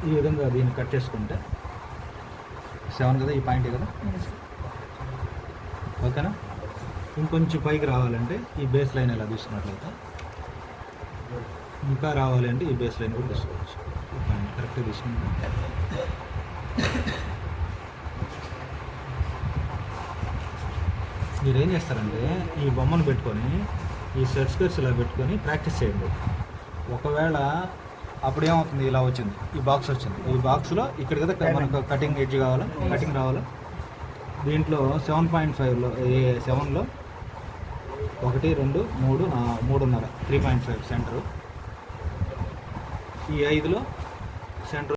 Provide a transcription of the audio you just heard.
ఈ విధంగా దీన్ని కట్ చేసుకుంటే 7 కదా, ఈ పాయింట్ కదా, ఓకేనా. ఇంకొంచెం పైకి రావాలంటే ఈ బేస్ లైన్ ఎలా తీసుకున్నట్లయితే, ఇంకా రావాలంటే ఈ బేస్ లైన్ కూడా తీసుకోవచ్చు. ఈ పాయింట్ కరెక్ట్గా తీసుకుంటే మీరు ఏం చేస్తారంటే ఈ బొమ్మను పెట్టుకొని ఈ సెట్ స్క్వేర్స్ ఇలా పెట్టుకొని ప్రాక్టీస్ చేయండి. ఒకవేళ అప్పుడు ఏమవుతుంది, ఇలా వచ్చింది, ఈ బాక్స్ వచ్చింది, ఈ బాక్స్లో ఇక్కడ కదా మనకు కటింగ్ ఎడ్జ్ కావాలా, కటింగ్ రావాలా. దీంట్లో 7.5లో 7లో 1 2 3 3.5 3.5 సెంటరు. ఈ 5లో